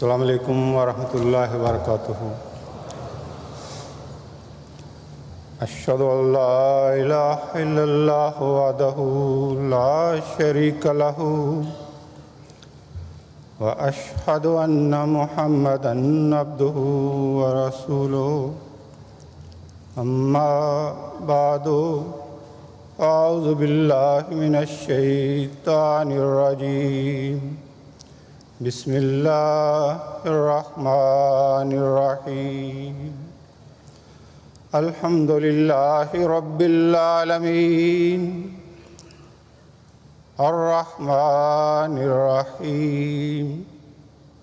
Assalamu alaikum wa rahmatullahi wa barakatuhu. Ashhadu an la ilaha illallah wahdahu la sharika lahu wa ashhadu anna Muhammadan abduhu wa rasuluhu. Amma ba'du, a'udhu billahi minash shaitanir rajim. Bismillahirrahmanirrahim. Alhamdulillahi Rabbil Alameen. Ar-Rahmanir-Rahim.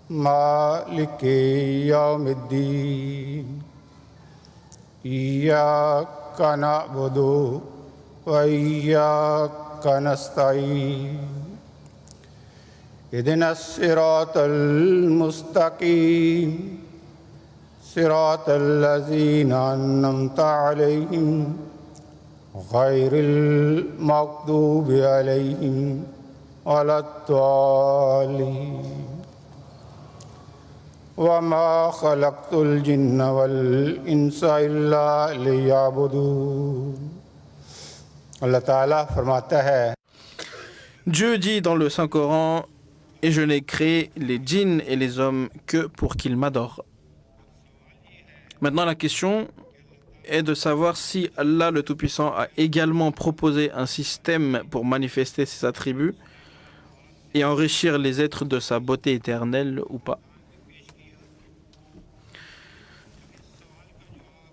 Maliki Yawmiddin. Iyyaka na'budu wa iyyaka nasta'in. اهدنا الصراط المستقيم صراط الذين أنعمت عليهم غير المغضوب عليهم ولا الضالين وما خلقت الجن والإنس إلا ليعبدون. Allah Ta'ala फरमाता है, Dieu dit dans le Saint-Coran: et je n'ai créé les djinns et les hommes que pour qu'ils m'adorent. Maintenant, la question est de savoir si Allah le Tout-Puissant a également proposé un système pour manifester ses attributs et enrichir les êtres de sa beauté éternelle ou pas.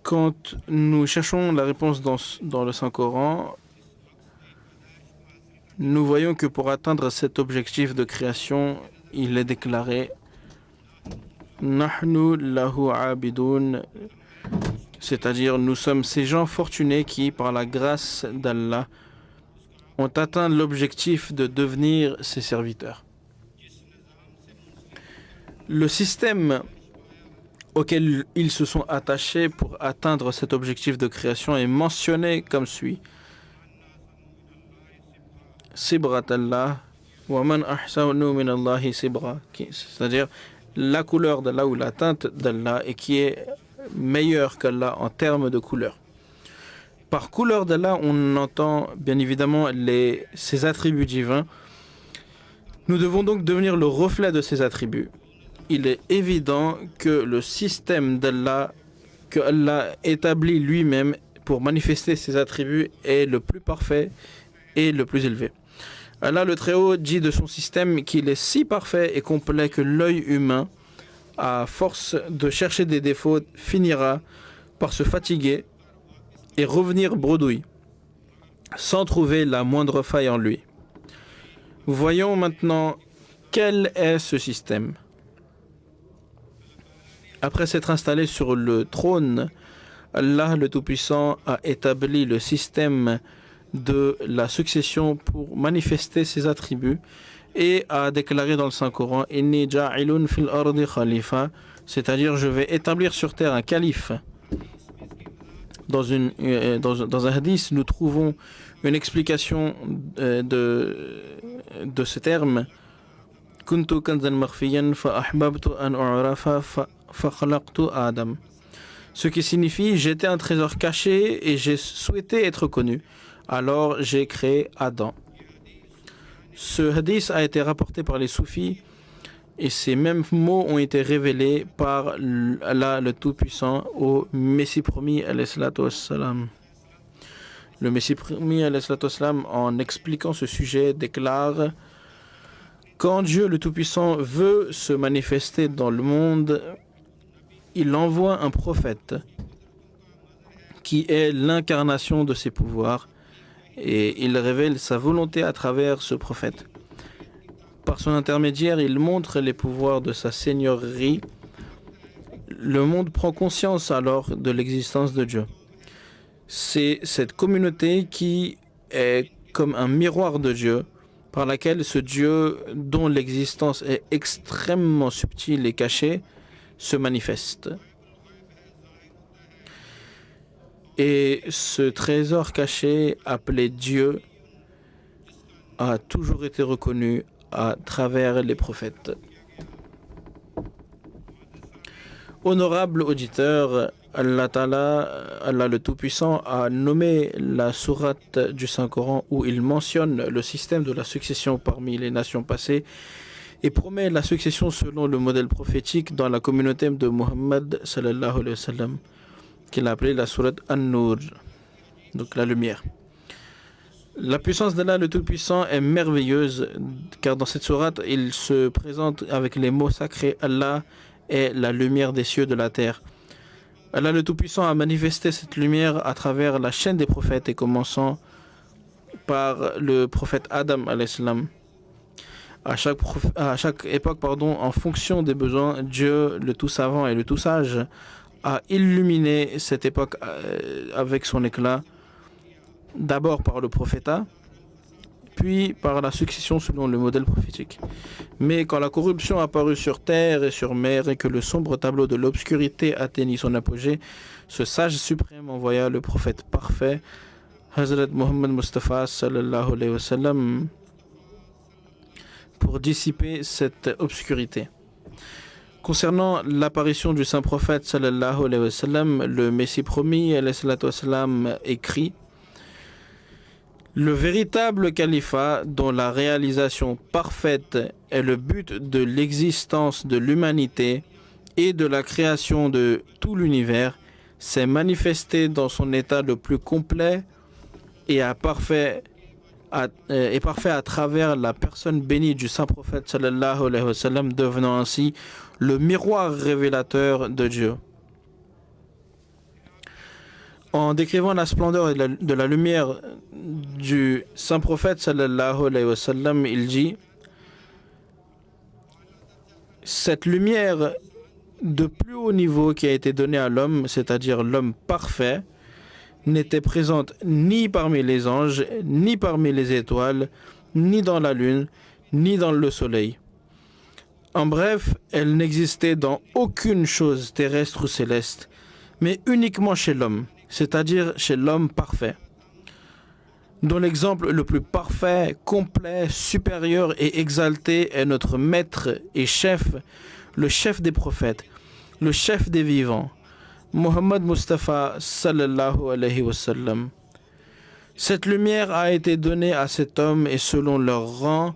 Quand nous cherchons la réponse dans le Saint-Coran, nous voyons que pour atteindre cet objectif de création, il est déclaré Nahnu lahu abidun, c'est-à-dire nous sommes ces gens fortunés qui, par la grâce d'Allah, ont atteint l'objectif de devenir ses serviteurs. Le système auquel ils se sont attachés pour atteindre cet objectif de création est mentionné comme suit: Sibrat Allah, wa man ahsanu min Allahi sibra, c'est-à-dire la couleur d'Allah ou la teinte d'Allah, et qui est meilleure qu'Allah en termes de couleur. Par couleur d'Allah, on entend bien évidemment ses attributs divins. Nous devons donc devenir le reflet de ces attributs. Il est évident que le système d'Allah, que Allah établit lui-même pour manifester ses attributs, est le plus parfait et le plus élevé. Allah le Très-Haut dit de son système qu'il est si parfait et complet que l'œil humain, à force de chercher des défauts, finira par se fatiguer et revenir bredouille, sans trouver la moindre faille en lui. Voyons maintenant quel est ce système. Après s'être installé sur le trône, Allah le Tout-Puissant a établi le système de la succession pour manifester ses attributs et a déclaré dans le Saint-Coran Inni ja'ilun fil ardi khalifa, c'est-à-dire je vais établir sur terre un calife. Dans un hadith, nous trouvons une explication de ce terme: Kuntu kanzan makhfiyan fa ahbabtu an u'rafa fa khalaqtu Adam. Ce qui signifie j'étais un trésor caché et j'ai souhaité être connu. Alors j'ai créé Adam. Ce hadith a été rapporté par les soufis et ces mêmes mots ont été révélés par Allah le Tout-Puissant au Messie promis alayhi salatu wassalam. Le Messie promis alayhi salatu wassalam, en expliquant ce sujet, déclare: quand Dieu le Tout-Puissant veut se manifester dans le monde, il envoie un prophète qui est l'incarnation de ses pouvoirs, et il révèle sa volonté à travers ce prophète. Par son intermédiaire, il montre les pouvoirs de sa seigneurie. Le monde prend conscience alors de l'existence de Dieu. C'est cette communauté qui est comme un miroir de Dieu, par laquelle ce Dieu, dont l'existence est extrêmement subtile et cachée, se manifeste. Et ce trésor caché, appelé Dieu, a toujours été reconnu à travers les prophètes. Honorable auditeur, Allah Ta'ala, Allah le Tout-Puissant, a nommé la sourate du Saint-Coran où il mentionne le système de la succession parmi les nations passées et promet la succession selon le modèle prophétique dans la communauté de Muhammad sallallahu alayhi wa sallam, qu'il a appelé la sourate An-Nur, donc la lumière. La puissance d'Allah le Tout-Puissant est merveilleuse car dans cette sourate, il se présente avec les mots sacrés. Allah est la lumière des cieux de la terre. Allah le Tout-Puissant a manifesté cette lumière à travers la chaîne des prophètes et commençant par le prophète Adam alayhi salam. À chaque époque, en fonction des besoins, Dieu, le tout savant et le tout sage, a illuminé cette époque avec son éclat, d'abord par le prophétat, puis par la succession selon le modèle prophétique. Mais quand la corruption apparut sur terre et sur mer et que le sombre tableau de l'obscurité atteignit son apogée, ce sage suprême envoya le prophète parfait, Hazrat Muhammad Mustafa sallallahu alayhi wa sallam, pour dissiper cette obscurité. Concernant l'apparition du saint prophète sallallahu alayhi wa sallam, le Messie promis alayhi salatu wa sallam écrit: le véritable califat dont la réalisation parfaite est le but de l'existence de l'humanité et de la création de tout l'univers s'est manifesté dans son état le plus complet et parfait à travers la personne bénie du saint prophète sallallahu alayhi wa sallam, devenant ainsi le miroir révélateur de Dieu. En décrivant la splendeur de la lumière du saint prophète sallallahu alayhi wa sallam, il dit: cette lumière de plus haut niveau qui a été donnée à l'homme, c'est-à-dire l'homme parfait, n'était présente ni parmi les anges, ni parmi les étoiles, ni dans la lune, ni dans le soleil. En bref, elle n'existait dans aucune chose terrestre ou céleste, mais uniquement chez l'homme, c'est-à-dire chez l'homme parfait, dont l'exemple le plus parfait, complet, supérieur et exalté est notre maître et chef, le chef des prophètes, le chef des vivants, Muhammad Mustafa sallallahu alayhi wa sallam. Cette lumière a été donnée à cet homme et selon leur rang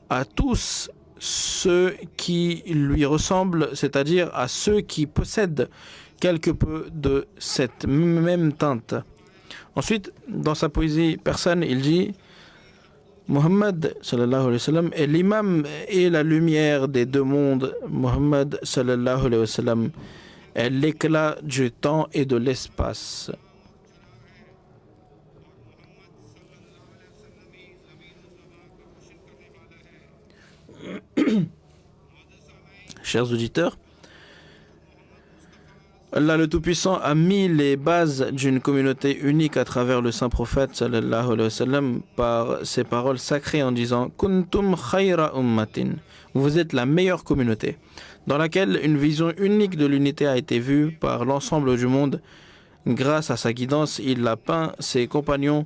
à tous ceux qui lui ressemblent, c'est-à-dire à ceux qui possèdent quelque peu de cette même teinte. Ensuite, dans sa poésie persane, il dit: Muhammad sallallahu alayhi wa sallam est l'imam et la lumière des deux mondes. Muhammad sallallahu alayhi wa sallam est l'éclat du temps et de l'espace. Chers auditeurs, Allah le Tout-Puissant a mis les bases d'une communauté unique à travers le saint prophète sallallahu alayhi wa sallam par ses paroles sacrées en disant: Kuntum khayra ummatin, vous êtes la meilleure communauté, dans laquelle une vision unique de l'unité a été vue par l'ensemble du monde. Grâce à sa guidance, il a peint ses compagnons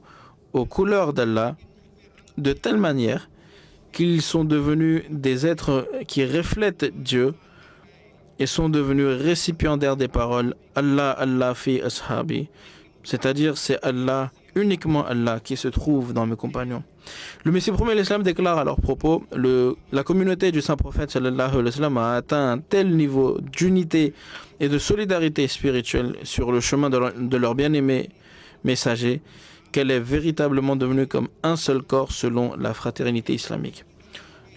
aux couleurs d'Allah de telle manière qu'ils sont devenus des êtres qui reflètent Dieu et sont devenus récipiendaires des paroles Allah, Allah fi ashabi, c'est-à-dire c'est Allah, uniquement Allah, qui se trouve dans mes compagnons. Le Messie promet l'Islam déclare à leur propos: la communauté du saint prophète sallallahu alayhi wa sallam a atteint un tel niveau d'unité et de solidarité spirituelle sur le chemin de leur bien-aimé messager qu'elle est véritablement devenue comme un seul corps selon la fraternité islamique.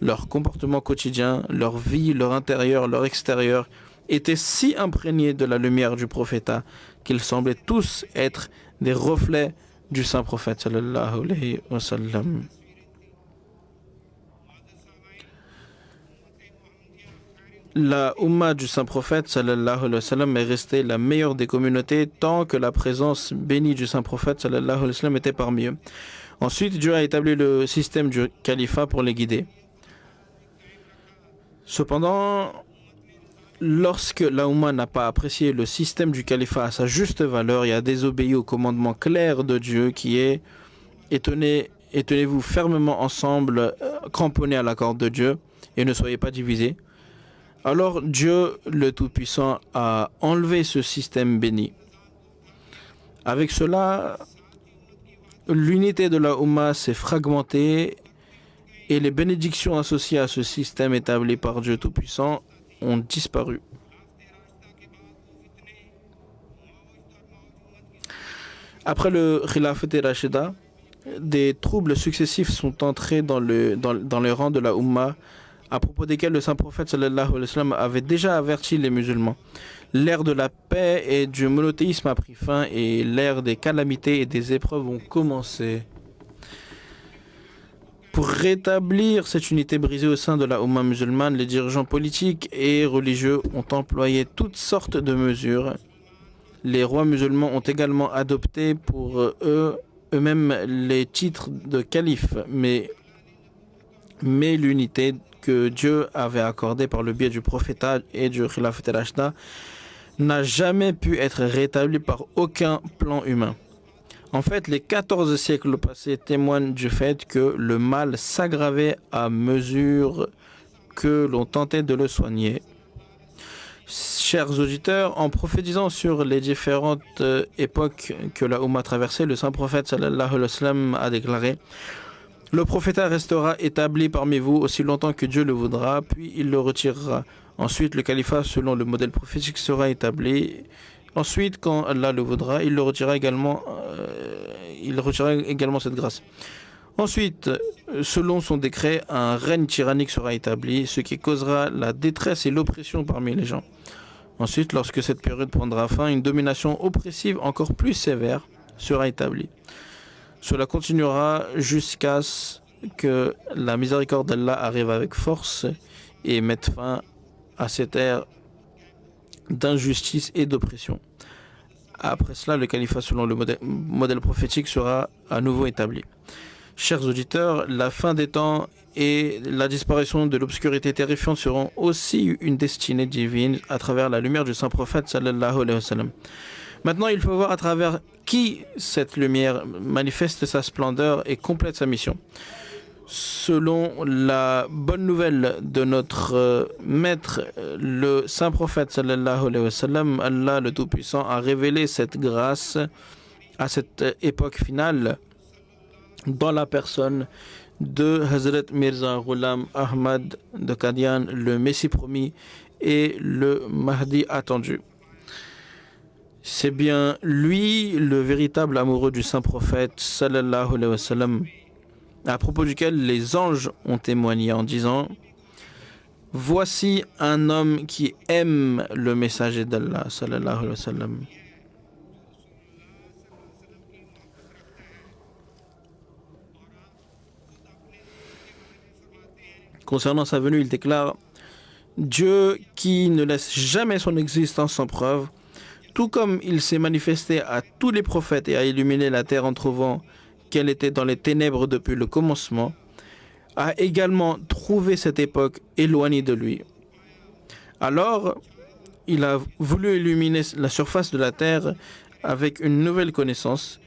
Leur comportement quotidien, leur vie, leur intérieur, leur extérieur étaient si imprégnés de la lumière du prophétat qu'ils semblaient tous être des reflets du saint prophète sallallahu alayhi wa sallam. La Ummah du saint prophète sallallahu alayhi wa sallam est restée la meilleure des communautés tant que la présence bénie du saint prophète sallallahu alayhi wa sallam était parmi eux. Ensuite, Dieu a établi le système du califat pour les guider. Cependant, lorsque la Ummah n'a pas apprécié le système du califat à sa juste valeur et a désobéi au commandement clair de Dieu qui est et tenez-vous fermement ensemble, cramponnés à la corde de Dieu et ne soyez pas divisés. Alors Dieu le Tout-Puissant a enlevé ce système béni. Avec cela, l'unité de la Ummah s'est fragmentée et les bénédictions associées à ce système établi par Dieu Tout-Puissant ont disparu. Après le Khilafat Rashida, des troubles successifs sont entrés dans les rangs de la Ummah, à propos desquels le saint prophète sallallahu alayhi wa sallam avait déjà averti les musulmans. L'ère de la paix et du monothéisme a pris fin et l'ère des calamités et des épreuves ont commencé. Pour rétablir cette unité brisée au sein de la Ummah musulmane, les dirigeants politiques et religieux ont employé toutes sortes de mesures. Les rois musulmans ont également adopté pour eux-mêmes les titres de calife, mais l'unité que Dieu avait accordée par le biais du prophétat et du Khilafat Rashida n'a jamais pu être rétablie par aucun plan humain. En fait, les 14 siècles passés témoignent du fait que le mal s'aggravait à mesure que l'on tentait de le soigner. Chers auditeurs, en prophétisant sur les différentes époques que la Ummah traversait, le saint prophète sallallahu alayhi wa sallam a déclaré: le prophétat restera établi parmi vous aussi longtemps que Dieu le voudra, puis il le retirera. Ensuite, le califat, selon le modèle prophétique, sera établi. Ensuite, quand Allah le voudra, il retirera également cette grâce. Ensuite, selon son décret, un règne tyrannique sera établi, ce qui causera la détresse et l'oppression parmi les gens. Ensuite, lorsque cette période prendra fin, une domination oppressive encore plus sévère sera établie. Cela continuera jusqu'à ce que la miséricorde d'Allah arrive avec force et mette fin à cette ère d'injustice et d'oppression. Après cela, le califat selon le modèle prophétique sera à nouveau établi. Chers auditeurs, la fin des temps et la disparition de l'obscurité terrifiante seront aussi une destinée divine à travers la lumière du saint prophète sallallahu alayhi wa sallam. Maintenant, il faut voir à travers qui cette lumière manifeste sa splendeur et complète sa mission. Selon la bonne nouvelle de notre maître, le saint prophète sallallahu alayhi wa sallam, Allah le Tout-Puissant a révélé cette grâce à cette époque finale dans la personne de Hazrat Mirza Ghulam Ahmad de Qadian, le Messie promis et le Mahdi attendu. C'est bien lui, le véritable amoureux du saint prophète sallallahu alayhi wa sallam, à propos duquel les anges ont témoigné en disant: voici un homme qui aime le messager d'Allah sallallahu alayhi wa sallam. Concernant sa venue, il déclare: Dieu qui ne laisse jamais son existence sans preuve, tout comme il s'est manifesté à tous les prophètes et a illuminé la terre en trouvant qu'elle était dans les ténèbres depuis le commencement, a également trouvé cette époque éloignée de lui. Alors, il a voulu illuminer la surface de la terre avec une nouvelle connaissance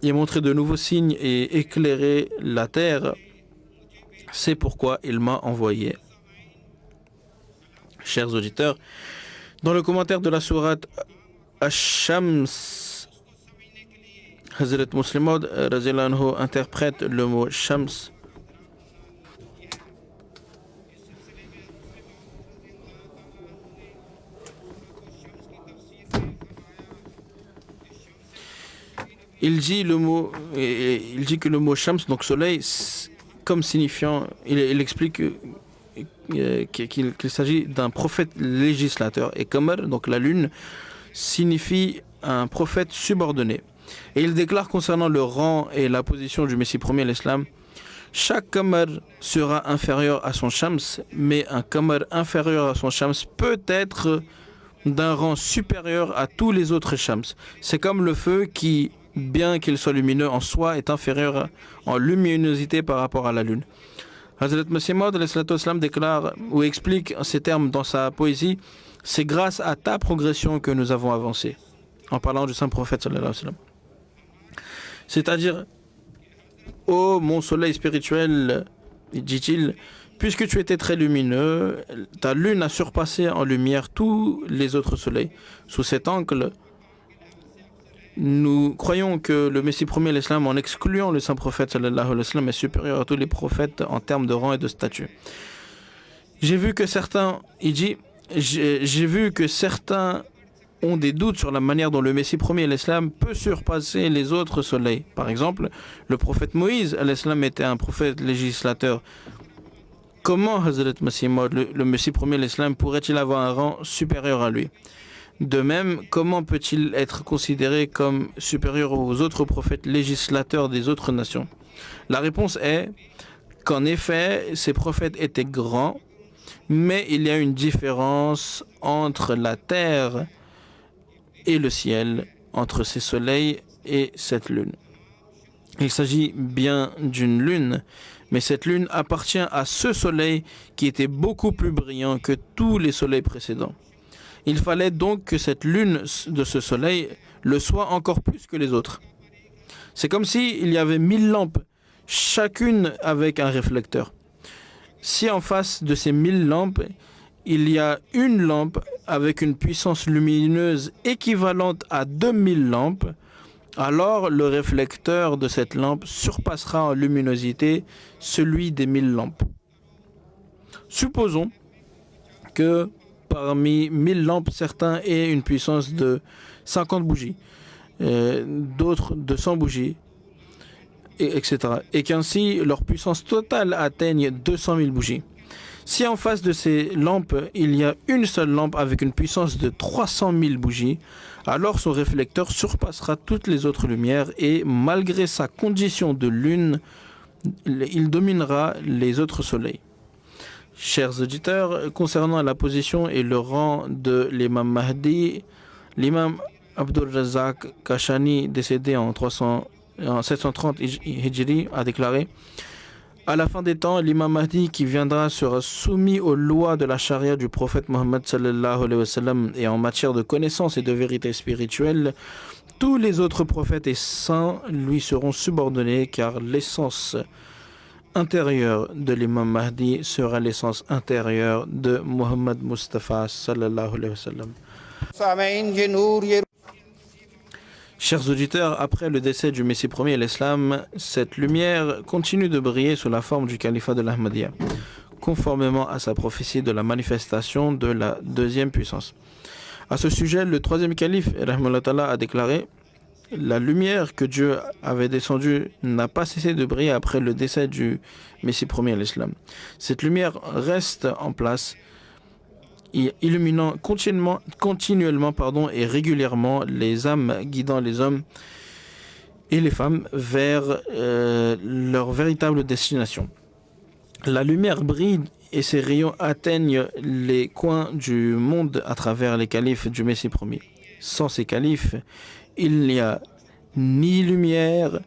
et montrer de nouveaux signes et éclairer la terre. C'est pourquoi il m'a envoyé. Chers auditeurs, dans le commentaire de la sourate Ash-Shams, Hazrat Muslim Maud interprète le mot Shams. Il dit que le mot Shams, donc soleil, comme signifiant, il explique qu'il s'agit d'un prophète législateur. Et Qamar, donc la lune, signifie un prophète subordonné. Et il déclare concernant le rang et la position du Messie premier à l'Islam: chaque Qamar sera inférieur à son Shams, mais un Qamar inférieur à son Shams peut être d'un rang supérieur à tous les autres Shams. C'est comme le feu qui, bien qu'il soit lumineux en soi, est inférieur en luminosité par rapport à la lune. Hazrat Masih Maud déclare ou explique en ces termes dans sa poésie: c'est grâce à ta progression que nous avons avancé, en parlant du saint prophète sallallahu alayhi wa sallam. C'est-à-dire: ô mon soleil spirituel, dit-il, Puisque tu étais très lumineux, ta lune a surpassé en lumière tous les autres soleils. Sous cet angle, nous croyons que le Messie premier, l'Islam, en excluant le saint prophète sallallahu alayhi wa sallam, est supérieur à tous les prophètes en termes de rang et de statut. J'ai vu que certains, il dit, j'ai vu que certains ont des doutes sur la manière dont le Messie premier, l'Islam, peut surpasser les autres soleils. Par exemple, le prophète Moïse, l'Islam, était un prophète législateur. Comment Hazrat Masih Maud, le Messie premier, l'Islam, pourrait-il avoir un rang supérieur à lui? De même, comment peut-il être considéré comme supérieur aux autres prophètes législateurs des autres nations? La réponse est qu'en effet, ces prophètes étaient grands, mais il y a une différence entre la terre et le ciel, entre ces soleils et cette lune. Il s'agit bien d'une lune, mais cette lune appartient à ce soleil qui était beaucoup plus brillant que tous les soleils précédents. Il fallait donc que cette lune de ce soleil le soit encore plus que les autres. C'est comme s'il y avait 1000 lampes, chacune avec un réflecteur. Si en face de ces 1000 lampes, il y a une lampe avec une puissance lumineuse équivalente à 2000 lampes, alors le réflecteur de cette lampe surpassera en luminosité celui des 1000 lampes. Supposons que parmi 1000 lampes, certains aient une puissance de 50 bougies, d'autres de 100 bougies, etc. Et qu'ainsi leur puissance totale atteigne 200 000 bougies. Si en face de ces lampes, il y a une seule lampe avec une puissance de 300 000 bougies, alors son réflecteur surpassera toutes les autres lumières et malgré sa condition de lune, il dominera les autres soleils. Chers auditeurs, concernant la position et le rang de l'imam Mahdi, l'imam Abdul Razak Kashani, décédé en 730 Hijri, a déclaré: à la fin des temps, l'imam Mahdi qui viendra sera soumis aux lois de la charia du prophète Mohammed sallallahu alayhi wa sallam, et en matière de connaissance et de vérité spirituelle, tous les autres prophètes et saints lui seront subordonnés, car l'essence intérieure de l'imam Mahdi sera l'essence intérieure de Mohammed Mustafa sallallahu alayhi wa sallam. Chers auditeurs, après le décès du Messie premier, l'Islam, cette lumière continue de briller sous la forme du califat de l'Ahmadiyya, conformément à sa prophétie de la manifestation de la deuxième puissance. À ce sujet, le troisième calife, rahimahullah ta'ala, a déclaré: la lumière que Dieu avait descendue n'a pas cessé de briller après le décès du Messie premier, l'Islam. Cette lumière reste en place, illuminant continuellement et régulièrement les âmes, guidant les hommes et les femmes vers leur véritable destination. La lumière brille et ses rayons atteignent les coins du monde à travers les califes du Messie premier. Sans ces califes, il n'y a ni lumière,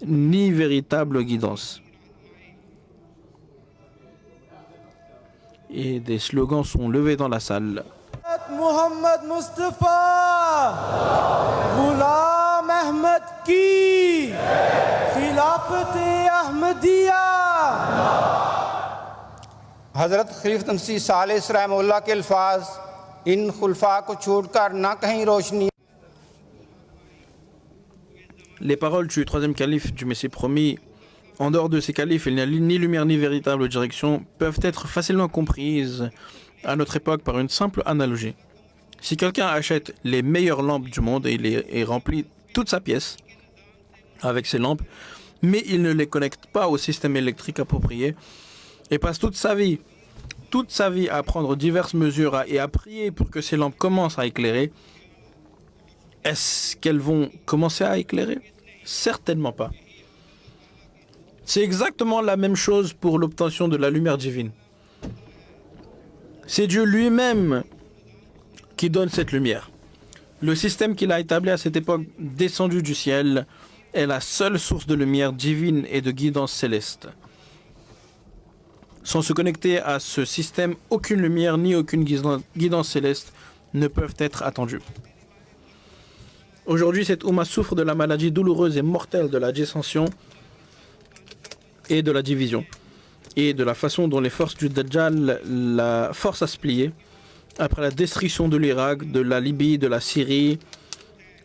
ni véritable guidance. Et des slogans sont levés dans la salle. Mohammed Mustafa, Ghulam Ahmed ki, Khilafat-e Ahmadiyya. हज़रत खलीफत मसीह सालिस रहमतुल्लाह के अल्फाज इन खुलफा को छोड़कर ना कहीं रोशनी. Les paroles du troisième calife du Messie promis, en dehors de ces califes, il n'y a ni lumière ni véritable direction, peuvent être facilement comprises à notre époque par une simple analogie. Si quelqu'un achète les meilleures lampes du monde et remplit toute sa pièce avec ces lampes, mais il ne les connecte pas au système électrique approprié et passe toute sa vie à prendre diverses mesures et à prier pour que ces lampes commencent à éclairer, est-ce qu'elles vont commencer à éclairer? Certainement pas. C'est exactement la même chose pour l'obtention de la lumière divine. C'est Dieu lui-même qui donne cette lumière. Le système qu'il a établi à cette époque descendu du ciel est la seule source de lumière divine et de guidance céleste. Sans se connecter à ce système, aucune lumière ni aucune guidance céleste ne peuvent être attendues. Aujourd'hui, cette Oumma souffre de la maladie douloureuse et mortelle de la dissension et de la division. et de la façon dont les forces du Dajjal la forcent à se plier. Après la destruction de l'Irak, de la Libye, de la Syrie,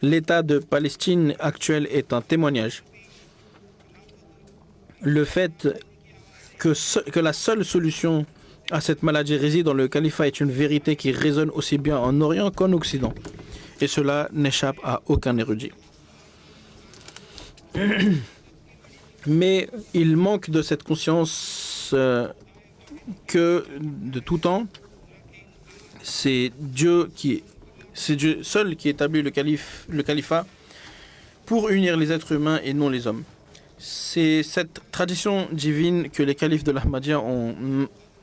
l'état de Palestine actuel est un témoignage. Le fait que la seule solution à cette maladie réside dans le califat est une vérité qui résonne aussi bien en Orient qu'en Occident. Et cela n'échappe à aucun érudit. Mais il manque de cette conscience que de tout temps, c'est Dieu seul qui établit le califat pour unir les êtres humains et non les hommes. C'est cette tradition divine que les califes de l'Ahmadiyya ont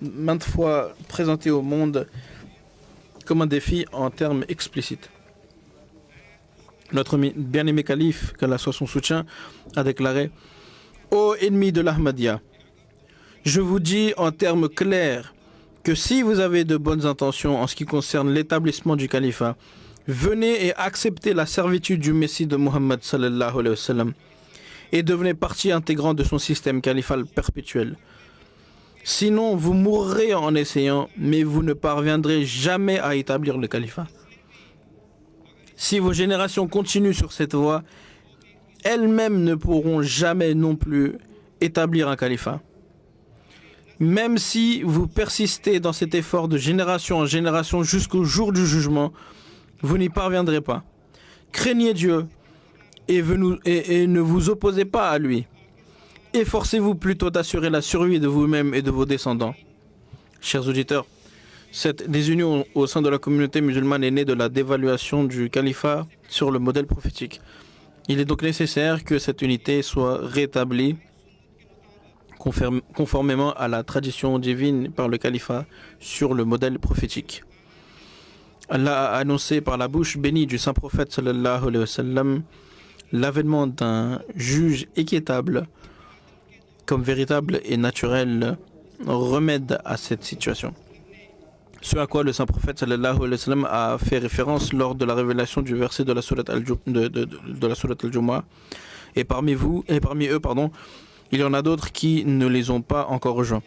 maintes fois présenté au monde comme un défi en termes explicites. Notre bien-aimé calife, qu'Allah soit son soutien, a déclaré « Ô ennemis de l'Ahmadiyya, je vous dis en termes clairs que si vous avez de bonnes intentions en ce qui concerne l'établissement du califat, venez et acceptez la servitude du Messie de Muhammad sallallahu alayhi wa sallam et devenez partie intégrante de son système califal perpétuel. Sinon, vous mourrez en essayant, mais vous ne parviendrez jamais à établir le califat. Si vos générations continuent sur cette voie, elles-mêmes ne pourront jamais non plus établir un califat. Même si vous persistez dans cet effort de génération en génération jusqu'au jour du jugement, vous n'y parviendrez pas. Craignez Dieu et ne vous opposez pas à lui. Efforcez-vous plutôt d'assurer la survie de vous-même et de vos descendants. Chers auditeurs, cette désunion au sein de la communauté musulmane est née de la dévaluation du califat sur le modèle prophétique. Il est donc nécessaire que cette unité soit rétablie conformément à la tradition divine par le califat sur le modèle prophétique. Allah a annoncé par la bouche bénie du saint prophète sallallahu alayhi wa sallam l'avènement d'un juge équitable comme véritable et naturel remède à cette situation. Ce à quoi le saint prophète sallallahu alayhi wa sallam a fait référence lors de la révélation du verset de la sourate Al-Jumu'ah. Et parmi eux, il y en a d'autres qui ne les ont pas encore rejoints.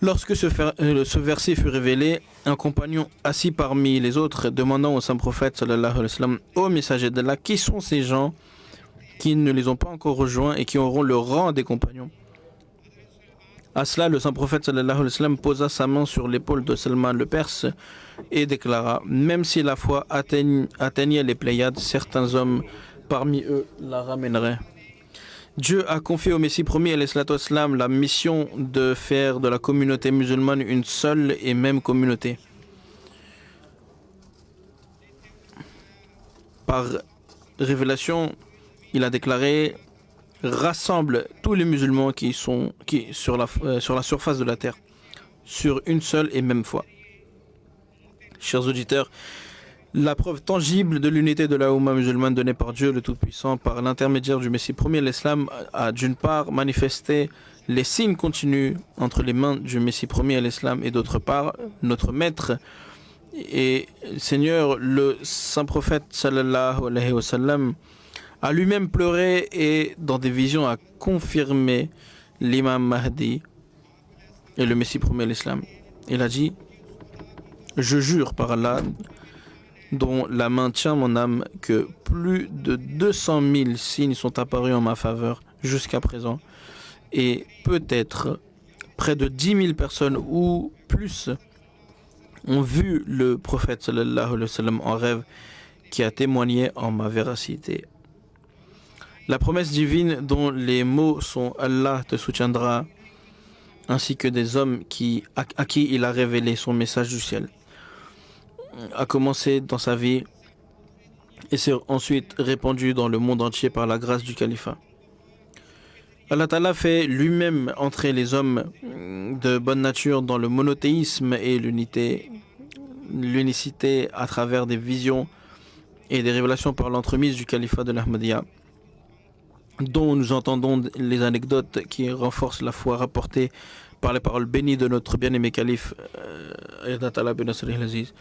Lorsque ce verset fut révélé, un compagnon assis parmi les autres demandant au saint prophète sallallahu alayhi wa sallam, ô messager d'Allah, qui sont ces gens qui ne les ont pas encore rejoints et qui auront le rang des compagnons? À cela, le saint prophète sallallahu alayhi wa sallam posa sa main sur l'épaule de Salman le Perse et déclara, même si la foi atteignait les Pléiades, certains hommes parmi eux la ramèneraient. Dieu a confié au Messie premier alayhi salatu wassalam la mission de faire de la communauté musulmane une seule et même communauté. Par révélation, il a déclaré: rassemble tous les musulmans qui sont sur la surface de la terre, sur une seule et même foi. Chers auditeurs, la preuve tangible de l'unité de la Oumma musulmane donnée par Dieu le Tout-Puissant par l'intermédiaire du Messie premier, l'Islam a d'une part manifesté les signes continus entre les mains du Messie premier, l'Islam, et d'autre part notre maître et Seigneur, le saint prophète sallallahu alayhi wa sallam, a lui-même pleuré et dans des visions a confirmé l'imam Mahdi et le Messie premier, l'Islam. Il a dit: je jure par Allah dont la main tient mon âme, que plus de 200 000 signes sont apparus en ma faveur jusqu'à présent, et peut-être près de 10 000 personnes ou plus ont vu le prophète sallallahu alayhi wa sallam en rêve, qui a témoigné en ma véracité. La promesse divine dont les mots sont Allah te soutiendra, ainsi que des hommes à qui il a révélé son message du ciel, a commencé dans sa vie et s'est ensuite répandu dans le monde entier par la grâce du califat. Allah Ta'ala fait lui-même entrer les hommes de bonne nature dans le monothéisme et l'unicité à travers des visions et des révélations par l'entremise du califat de l'Ahmadiyya, dont nous entendons les anecdotes qui renforcent la foi rapportée par les paroles bénies de notre bien-aimé calife Ayatollah bin Nasr al-Aziz.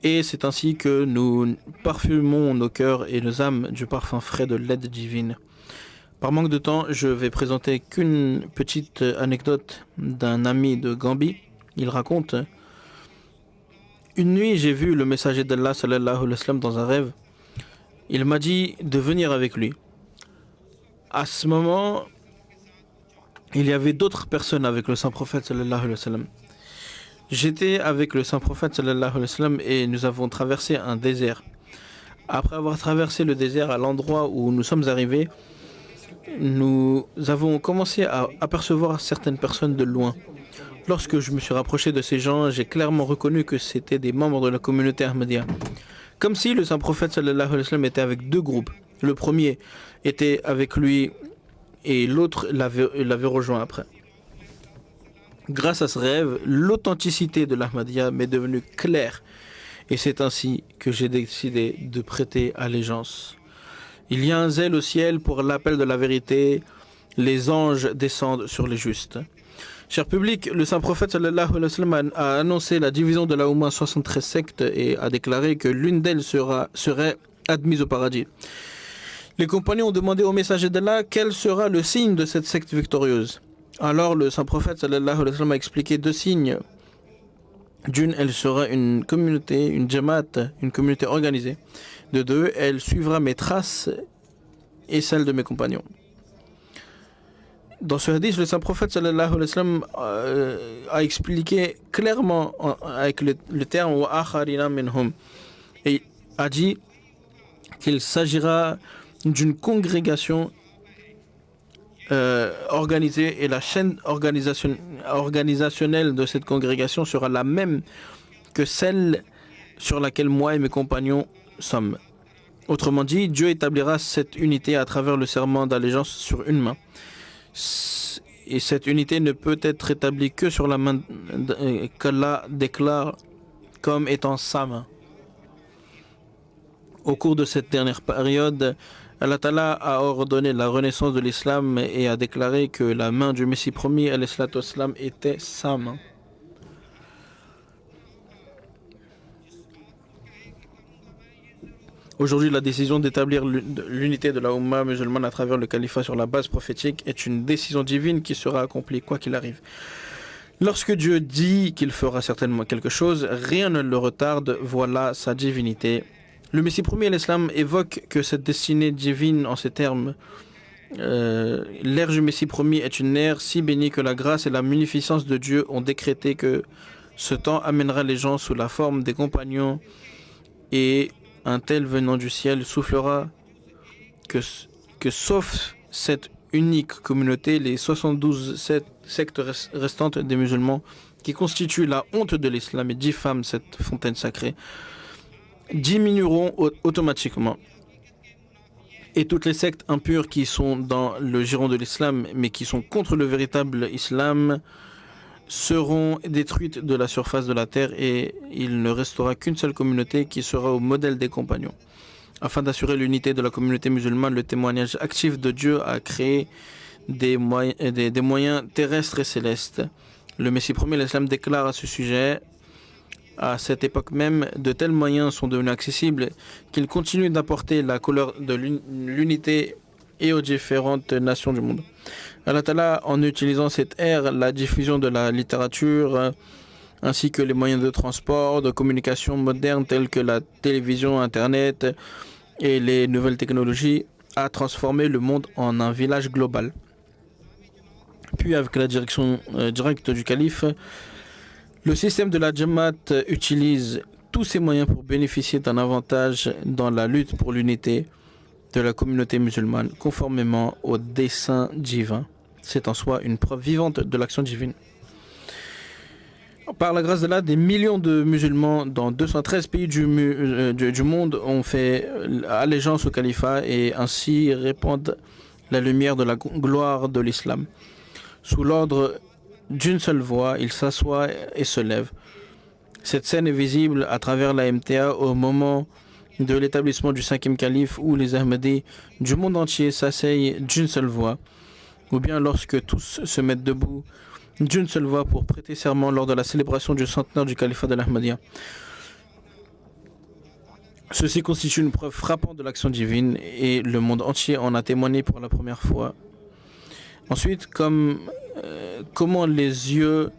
Et c'est ainsi que nous parfumons nos cœurs et nos âmes du parfum frais de l'aide divine. Par manque de temps, je vais présenter qu'une petite anecdote d'un ami de Gambie. Il raconte: une nuit, j'ai vu le messager d'Allah sallallahu alayhi wa sallam dans un rêve. Il m'a dit de venir avec lui. À ce moment, il y avait d'autres personnes avec le saint prophète sallallahu alayhi wa sallam. J'étais avec le saint prophète sallallahu alayhi wa sallam et nous avons traversé un désert. Après avoir traversé le désert, à l'endroit où nous sommes arrivés, nous avons commencé à apercevoir certaines personnes de loin. Lorsque je me suis rapproché de ces gens, j'ai clairement reconnu que c'était des membres de la communauté Ahmadiyya. Comme si le saint prophète sallallahu alayhi wa sallam était avec deux groupes. Le premier était avec lui et l'autre l'avait rejoint après. Grâce à ce rêve, l'authenticité de l'Ahmadiyya m'est devenue claire et c'est ainsi que j'ai décidé de prêter allégeance. Il y a un zèle au ciel pour l'appel de la vérité, les anges descendent sur les justes. Cher public, le saint prophète sallallahu alayhi wa sallam a annoncé la division de la Oumma en 73 sectes et a déclaré que l'une d'elles serait admise au paradis. Les compagnons ont demandé au messager d'Allah quel sera le signe de cette secte victorieuse. Alors le saint prophète sallallahu alayhi wa sallam a expliqué deux signes. D'une, elle sera une communauté, une jamaat, une communauté organisée. De deux, elle suivra mes traces et celles de mes compagnons. Dans ce hadith, le saint prophète sallallahu alayhi wa sallam a expliqué clairement avec le terme wa akharina minhum et a dit qu'il s'agira d'une congrégation organisée et la chaîne organisationnelle de cette congrégation sera la même que celle sur laquelle moi et mes compagnons sommes. Autrement dit, Dieu établira cette unité à travers le serment d'allégeance sur une main. Et cette unité ne peut être établie que sur la main qu'Allah déclare comme étant sa main. Au cours de cette dernière période, Allah Ta'ala a ordonné la renaissance de l'islam et a déclaré que la main du Messie promis, alayhi salatu wassalam, était sa main. Aujourd'hui, la décision d'établir l'unité de la Ummah musulmane à travers le califat sur la base prophétique est une décision divine qui sera accomplie quoi qu'il arrive. Lorsque Dieu dit qu'il fera certainement quelque chose, rien ne le retarde, voilà sa divinité. Le Messie promis à l'islam évoque que cette destinée divine en ces termes. L'ère du Messie promis est une ère si bénie que la grâce et la munificence de Dieu ont décrété que ce temps amènera les gens sous la forme des compagnons et un tel venant du ciel soufflera que sauf cette unique communauté, les 72 sectes restantes des musulmans qui constituent la honte de l'islam et diffament cette fontaine sacrée, diminueront automatiquement. Et toutes les sectes impures qui sont dans le giron de l'islam mais qui sont contre le véritable islam seront détruites de la surface de la terre et il ne restera qu'une seule communauté qui sera au modèle des compagnons. Afin d'assurer l'unité de la communauté musulmane, le témoignage actif de Dieu a créé des moyens terrestres et célestes. Le Messie promis, l'islam déclare à ce sujet: à cette époque même, de tels moyens sont devenus accessibles qu'ils continuent d'apporter la couleur de l'unité et aux différentes nations du monde. Allah Ta'ala, en utilisant cette ère, la diffusion de la littérature, ainsi que les moyens de transport, de communication modernes tels que la télévision, Internet et les nouvelles technologies, a transformé le monde en un village global. Puis, avec la direction directe du calife, le système de la Jamaat utilise tous ces moyens pour bénéficier d'un avantage dans la lutte pour l'unité de la communauté musulmane, conformément au dessein divin. C'est en soi une preuve vivante de l'action divine. Par la grâce d'Allah, des millions de musulmans dans 213 pays du monde ont fait allégeance au califat et ainsi répandent la lumière de la gloire de l'islam. Sous l'ordre d'une seule voix, ils s'assoient et se lèvent. Cette scène est visible à travers la MTA au moment de l'établissement du 5e calife où les Ahmadis du monde entier s'asseyent d'une seule voix, ou bien lorsque tous se mettent debout d'une seule voix pour prêter serment lors de la célébration du centenaire du califat de l'Ahmadiyya. Ceci constitue une preuve frappante de l'action divine et le monde entier en a témoigné pour la première fois. Ensuite, comment les yeux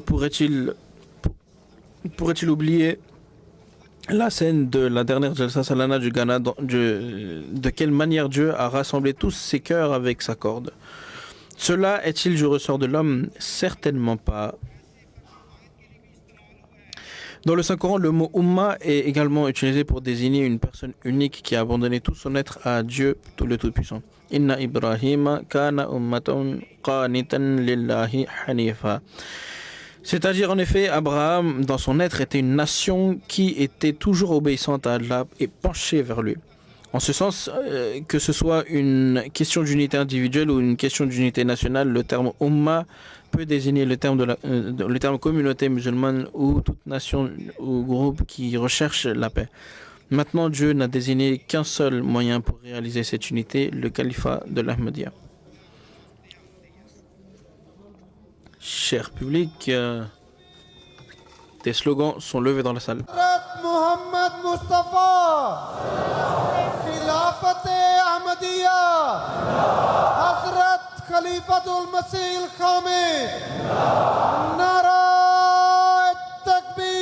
pourraient-ils oublier la scène de la dernière Jalsa Salana du Ghana, de quelle manière Dieu a rassemblé tous ses cœurs avec sa corde. Cela est-il du ressort de l'homme? Certainement pas. Dans le Saint-Coran, le mot Umma est également utilisé pour désigner une personne unique qui a abandonné tout son être à Dieu, tout le Tout-Puissant. Inna Ibrahima kana ummatan qanitan lillahi hanifa. C'est-à-dire, en effet, Abraham, dans son être, était une nation qui était toujours obéissante à Allah et penchée vers lui. En ce sens, que ce soit une question d'unité individuelle ou une question d'unité nationale, le terme Ummah peut désigner le terme communauté musulmane ou toute nation ou groupe qui recherche la paix. Maintenant, Dieu n'a désigné qu'un seul moyen pour réaliser cette unité, le califat de l'Ahmadiyya. Cher public, des slogans sont levés dans la salle. Muhammad Mustafa, Khilafat Ahmadiyya, Hazrat Khalifatul Masih al-Khamis, Nara Takbir.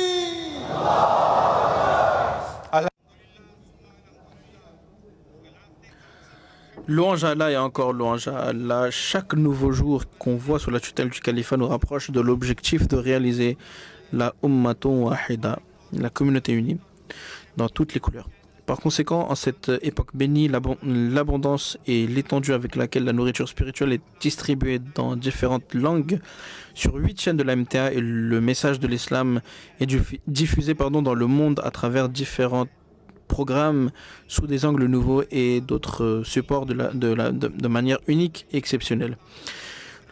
Louange à Allah et encore louange à Allah. Chaque nouveau jour qu'on voit sous la tutelle du califat nous rapproche de l'objectif de réaliser la Ummatun Wahida, la communauté unie, dans toutes les couleurs. Par conséquent, en cette époque bénie, l'abondance et l'étendue avec laquelle la nourriture spirituelle est distribuée dans différentes langues sur 8 chaînes de la MTA et le message de l'islam est diffusé dans le monde à travers différents programmes sous des angles nouveaux et d'autres supports de manière unique et exceptionnelle.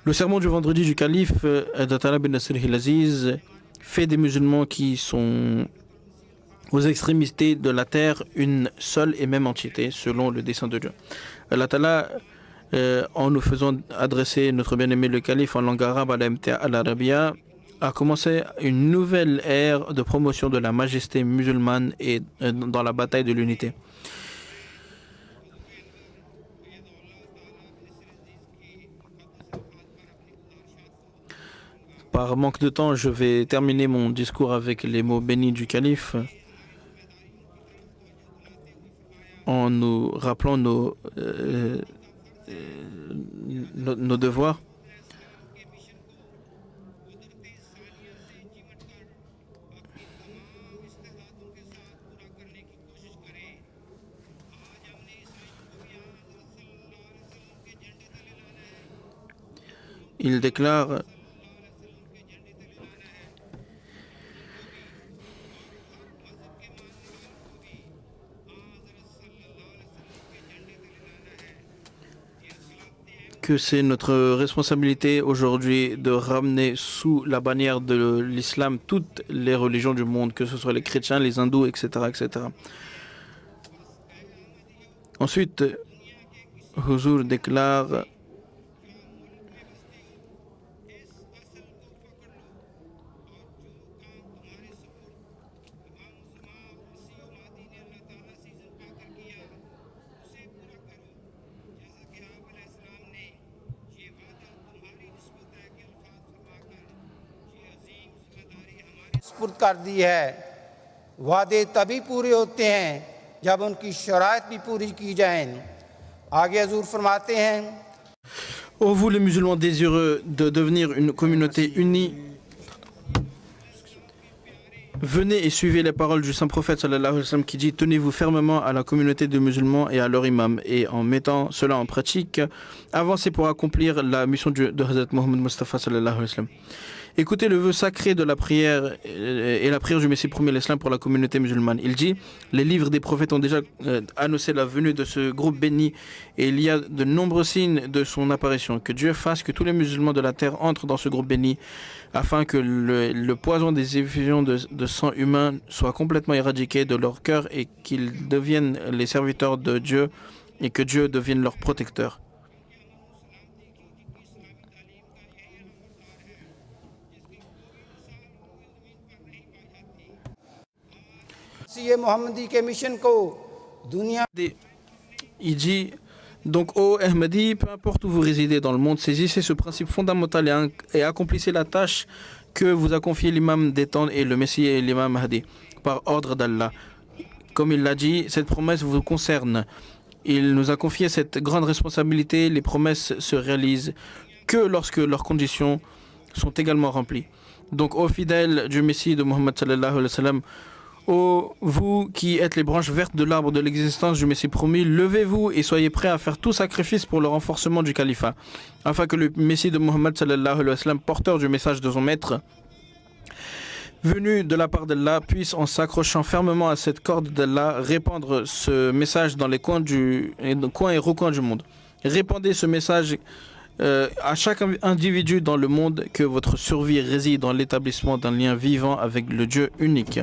Le sermon du vendredi du calife Ayatollah bin Nasir al-Aziz fait des musulmans qui sont aux extrémités de la terre une seule et même entité selon le dessein de Dieu. Allah Ta'ala, en nous faisant adresser notre bien-aimé le calife en langue arabe à la MTA al-Arabia, a commencé une nouvelle ère de promotion de la majesté musulmane et dans la bataille de l'unité. Par manque de temps, je vais terminer mon discours avec les mots bénis du calife en nous rappelant nos devoirs. Il déclare que c'est notre responsabilité aujourd'hui de ramener sous la bannière de l'islam toutes les religions du monde, que ce soit les chrétiens, les hindous, etc., etc. Ensuite, Huzur déclare स्पुर्द कर दी है। वादे तभी पूरे होते हैं जब उनकी शराइत भी पूरी की जाएं। आगे हजूर फरमाते हैं, ô vous les musulmans désireux de devenir une communauté unie, venez et suivez les paroles du saint prophète sallallahu alayhi wa sallam qui dit: tenez-vous fermement à la communauté de musulmans et à leur imam, et en mettant cela en pratique, avancez pour accomplir la mission de Hazrat Muhammad Mustafa sallallahu alayhi wa sallam. Écoutez le vœu sacré de la prière et la prière du Messie premier l'islam pour la communauté musulmane. Il dit: les livres des prophètes ont déjà annoncé la venue de ce groupe béni et il y a de nombreux signes de son apparition. Que Dieu fasse que tous les musulmans de la terre entrent dans ce groupe béni afin que le poison des effusions de sang humain soit complètement éradiqué de leur cœur et qu'ils deviennent les serviteurs de Dieu et que Dieu devienne leur protecteur. ये मोहम्मदी के मिशन को दुनिया Il dit, donc, ô Ahmadi, peu importe où vous résidez dans le monde, saisissez ce principe fondamental et accomplissez la tâche que vous a confié l'imam des temps et le Messie et l'imam Mahdi, par ordre d'Allah. Comme il l'a dit, cette promesse vous concerne. Il nous a confié cette grande responsabilité. Les promesses se réalisent que lorsque leurs conditions sont également remplies. Donc, ô fidèles du Messie de Muhammad sallallahu alayhi wa sallam, ô vous qui êtes les branches vertes de l'arbre de l'existence du Messie promis, levez-vous et soyez prêts à faire tout sacrifice pour le renforcement du califat, afin que le Messie de Muhammad sallallahu alayhi wa sallam, porteur du message de son maître, venu de la part d'Allah, puisse, en s'accrochant fermement à cette corde d'Allah, répandre ce message dans les coins et recoins du monde. Répandez ce message à chaque individu dans le monde, que votre survie réside dans l'établissement d'un lien vivant avec le Dieu unique.